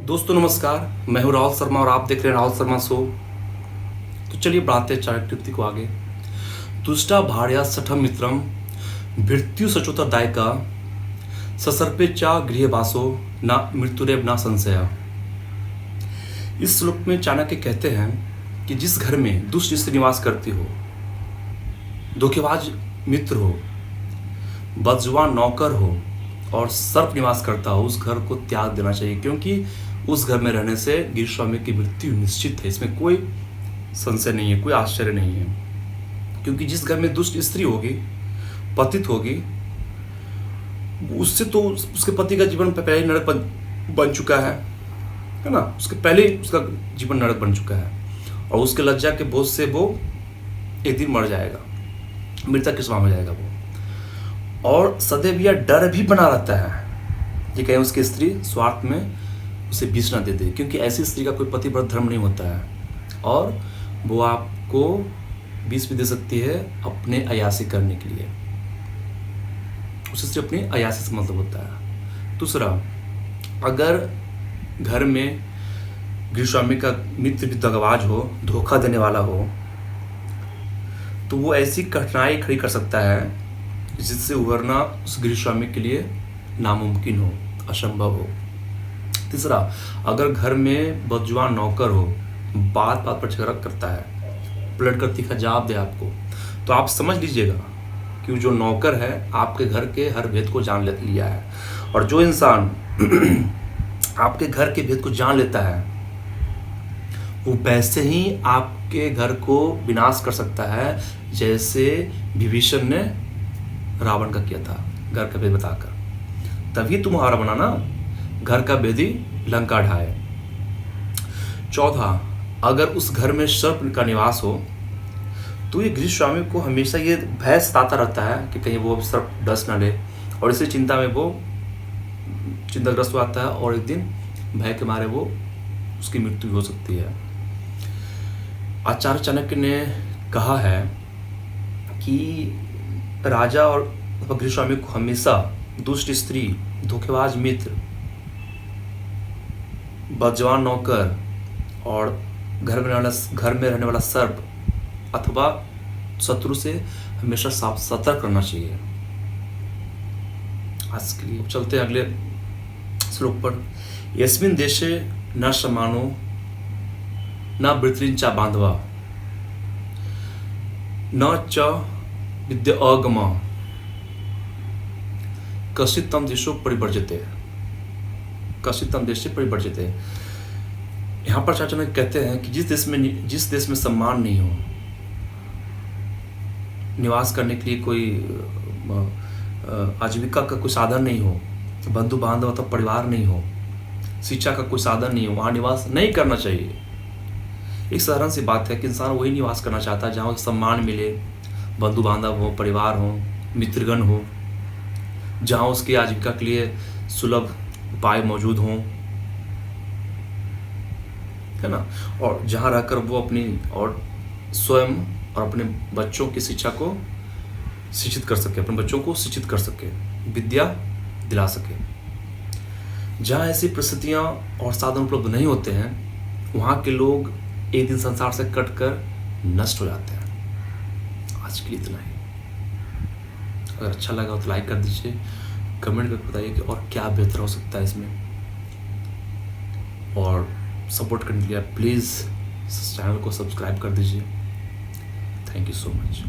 दोस्तों नमस्कार, मैं हूं राहुल शर्मा और आप देख रहे हैं राहुल शर्मा शो। तो चलिए बढ़ाते हैं चारित्र्य को आगे। तुष्टा भार्या सठम मित्रम मृत्यु सचोतर दायका ससर्पे चा गृहवासो ना मृत्युरेव ना संशय। इस श्लोक में चाणक्य कहते हैं कि जिस घर में दुष्ट स्त्री निवास करती हो, धोखेबाज मित्र हो, बदजुबान नौकर हो और सर्प निवास करता हो, उस घर को त्याग देना चाहिए, क्योंकि उस घर में रहने से गृहस्वामी की मृत्यु निश्चित है। इसमें कोई संशय नहीं है, कोई आश्चर्य नहीं है। क्योंकि जिस घर में दुष्ट स्त्री होगी, पतित होगी, उससे तो उसके पति का जीवन पहले ही नरक बन चुका है ना। उसके पहले ही उसका जीवन नरक बन चुका है और उसके लज्जा के बोझ से वो एक दिन मर जाएगा, मृतक के समान हो जाएगा वो। और सदैव यह डर भी बना रहता है कि कहीं उसकी स्त्री स्वार्थ में उसे विष न दे दे, क्योंकि ऐसी स्त्री का कोई पतिव्रत धर्म नहीं होता है और वो आपको विष भी दे सकती है अपने अयासी करने के लिए। उसे सिर्फ अपनी अयासी से मतलब होता है। दूसरा, अगर घर में गृहस्वामी का मित्र भी दगाबाज हो, धोखा देने वाला हो, तो वो ऐसी कठिनाई खड़ी कर सकता है जिससे उभरना उस गृहस्वामी के लिए नामुमकिन हो, असंभव हो। तीसरा, अगर घर में बदजुबान नौकर हो, बात बात पर झगड़ा करता है, पलट कर तीखा जवाब दे आपको, तो आप समझ लीजिएगा कि जो नौकर है आपके घर के हर भेद को जान लिया है। और जो इंसान आपके घर के भेद को जान लेता है, वो वैसे ही आपके घर को विनाश कर सकता है, जैसे विभीषण ने रावण का किया था, घर का भेद बताकर। तभी तुम्हारा बनाना घर का भेदी लंका ढाए। चौथा, अगर उस घर में सर्प का निवास हो, तो ये गृहस्वामी को हमेशा ये भय सताता रहता है कि कहीं वो सर्प डस न ले, और इसी चिंता में वो चिंताग्रस्त आता है और एक दिन भय के मारे वो उसकी मृत्यु भी हो सकती है। आचार्य चाणक्य ने कहा है कि राजा और गृहस्वामी को हमेशा दुष्ट स्त्री, धोखेबाज मित्र, बदजुबान नौकर और घर में रहने वाला सर्प अथवा शत्रु से हमेशा सतर्क रहना चाहिए। आज के लिए चलते हैं अगले श्लोक पर। यस्मिन् देशे न समानो न वृत्तिंचा बांधवा न च विद्या अगमा कश्चित् तं देशो परिवर्जते, कश्चित् तं देशे परिवर्जते। यहाँ पर चाचा कहते हैं कि जिस देश में सम्मान नहीं हो, निवास करने के लिए कोई आजीविका का कोई साधन नहीं हो, बंधु बांधव अथवा परिवार नहीं हो, शिक्षा का कोई साधन नहीं हो, वहाँ निवास नहीं करना चाहिए। एक साधारण सी बात है कि इंसान वही निवास करना चाहता है जहाँ उसे सम्मान मिले, बंधु बांधव हो, परिवार हो, मित्रगण हो, जहाँ उसकी आजीविका के लिए सुलभ उपाय मौजूद हों, है ना। और जहाँ रहकर वो अपनी और स्वयं और अपने बच्चों की शिक्षा को शिक्षित कर सके, अपने बच्चों को शिक्षित कर सके, विद्या दिला सके। जहाँ ऐसी परिस्थितियाँ और साधन उपलब्ध नहीं होते हैं, वहाँ के लोग एक दिन संसार से कटकर नष्ट हो जाते हैं। आज के लिए इतना ही। अगर अच्छा लगा तो लाइक कर दीजिए, कमेंट करके बताइए कि और क्या बेहतर हो सकता है इसमें, और सपोर्ट करने के लिए प्लीज़ चैनल को सब्सक्राइब कर दीजिए। Thank you so much.